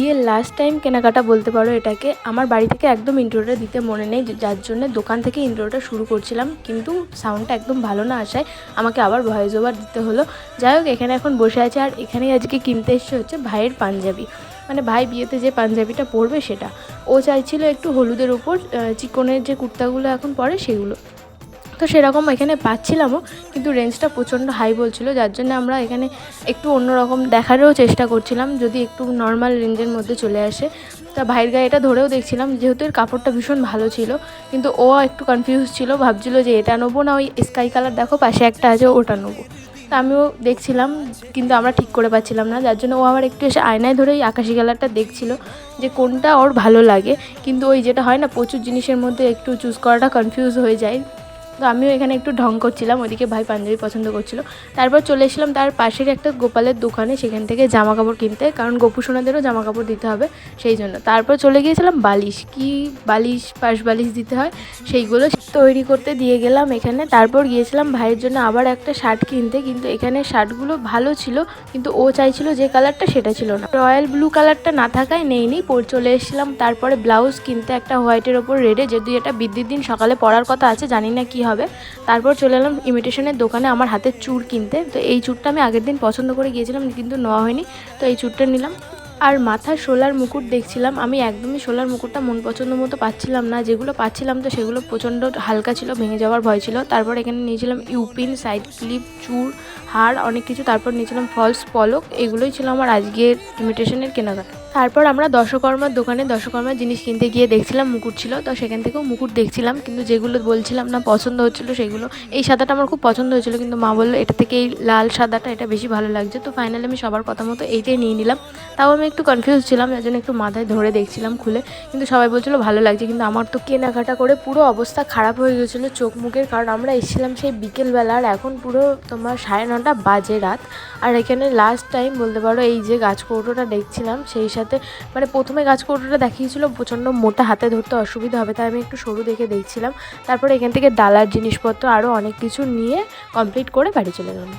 বিয়ের last time কেনাকাটা বলতে পারো এটাকে। আমার বাড়ি থেকে একদম ইন্ট্রোটা দিতে মনে নেই, যার জন্য দোকান থেকে ইন্ট্রোটা শুরু করছিলাম, কিন্তু সাউন্ডটা একদম ভালো না আসায় আমাকে আবার ভয়েস ওভার দিতে হলো। যাই হোক, এখানে এখন বসে আছে, আর এখানেই আজকে কিনতে এসছে হচ্ছে ভাইয়ের পাঞ্জাবি, মানে ভাই বিয়েতে যে পাঞ্জাবিটা পরবে সেটা। ও চাইছিল একটু হলুদের ওপর চিকনের যে কুর্তাগুলো এখন পরে সেগুলো, তো সেরকম এখানে পাচ্ছিলামও, কিন্তু রেঞ্জটা প্রচণ্ড হাই বলছিল, যার জন্য আমরা এখানে একটু অন্যরকম দেখারও চেষ্টা করছিলাম যদি একটু নর্মাল রেঞ্জের মধ্যে চলে আসে। তা ভাইয়ের গায়ে এটা ধরেও দেখছিলাম, যেহেতু এর কাপড়টা ভীষণ ভালো ছিল, কিন্তু ও একটু কনফিউজ ছিল, ভাবছিল যে এটা নেবো না ওই স্কাই কালার দেখো পাশে একটা আছে ওটা নেবো। তা আমিও দেখছিলাম, কিন্তু আমরা ঠিক করে পাচ্ছিলাম না, যার জন্য ও আবার একটু এসে আয়নায় ধরে ওই আকাশি কালারটা দেখছিল যে কোনটা ওর ভালো লাগে। কিন্তু ওই যেটা হয় না, প্রচুর জিনিসের মধ্যে একটু চুজ করাটা কনফিউজ হয়ে যায়। তো আমিও এখানে একটু ঢং করছিলাম, ওইদিকে ভাই পাঞ্জাবি পছন্দ করছিল। তারপর চলে এসেছিলাম তার পাশের একটা গোপালের দোকানে, সেখান থেকে জামা কাপড় কিনতে, কারণ গোপু সোনাদেরও জামা কাপড় দিতে হবে সেই জন্য। তারপর চলে গিয়েছিলাম বালিশ, কি বালিশ পাশ বালিশ দিতে হয় সেইগুলো তৈরি করতে দিয়ে গেলাম এখানে। তারপর গিয়েছিলাম ভাইয়ের জন্য আবার একটা শার্ট কিনতে, কিন্তু এখানে শার্টগুলো ভালো ছিল, কিন্তু ও চাইছিল যে কালারটা সেটা ছিল না, রয়্যাল ব্লু কালারটা না থাকায় নেইনি। চলে এসেছিলাম তারপরে ব্লাউজ কিনতে, একটা হোয়াইটের ওপর রেডে, যদি এটা বিদ্যুৎ দিন সকালে পরার কথা আছে, জানি না কি হবে। তারপর চলে এলাম ইমিটেশনের দোকানে আমার হাতের চূড় কিনতে। তো এই চূড়টা আমি আগের দিন পছন্দ করে গিয়েছিলাম, কিন্তু নেওয়া হয়নি, তো এই চূড়টা নিলাম। আর মাথায় শোলার মুকুট দেখছিলাম, আমি একদমই শোলার মুকুটটা মন পছন্দ মতো পাচ্ছিলাম না, যেগুলো পাচ্ছিলাম তো সেগুলো প্রচণ্ড হালকা ছিল, ভেঙে যাওয়ার ভয় ছিল। তারপর এখানে নিয়েছিলাম ইউপিন, সাইড ক্লিপ, চূড়, হার, অনেক কিছু। তারপর নিয়েছিলাম ফলস পলক, এগুলোই ছিল আমার আজকের ইমিটেশনের কেনাকাটা। তারপর আমরা দশকর্মার দোকানে দশকর্মার জিনিস কিনতে গিয়ে দেখছিলাম মুকুট ছিল, তো সেখান থেকেও মুকুট দেখছিলাম, কিন্তু যেগুলো বলছিলাম না পছন্দ হচ্ছিলো সেগুলো, এই সাদাটা আমার খুব পছন্দ হয়েছিল, কিন্তু মা বললো এটা থেকে এই লাল সাদাটা এটা বেশি ভালো লাগছে। তো ফাইনালি আমি সবার কথা মতো এইটাই নিয়ে নিলাম। তাও আমি একটু কনফিউজ ছিলাম, যার জন্য একটু মাথায় ধরে দেখছিলাম খুলে, কিন্তু সবাই বলছিলো ভালো লাগছে। কিন্তু আমার তো কেনাকাটা করে পুরো অবস্থা খারাপ হয়ে গেছিলো চোখ মুখের, কারণ আমরা এসেছিলাম সেই বিকেলবেলা, আর এখন পুরো তোমার 9:30 বাজে রাত। আর এখানে লাস্ট টাইম বলতে পারো এই যে গাছ কৌটোটা দেখছিলাম, সেই সাথে মানে প্রথমে গাছ কৌটোটা দেখিয়েছিল প্রচণ্ড মোটা, হাতে ধরতে অসুবিধা হবে, তাই আমি একটু সরু দেখে দেখছিলাম। তারপরে এখান থেকে ডালার জিনিসপত্র আরও অনেক কিছু নিয়ে কমপ্লিট করে বাড়ি চলে গেলাম।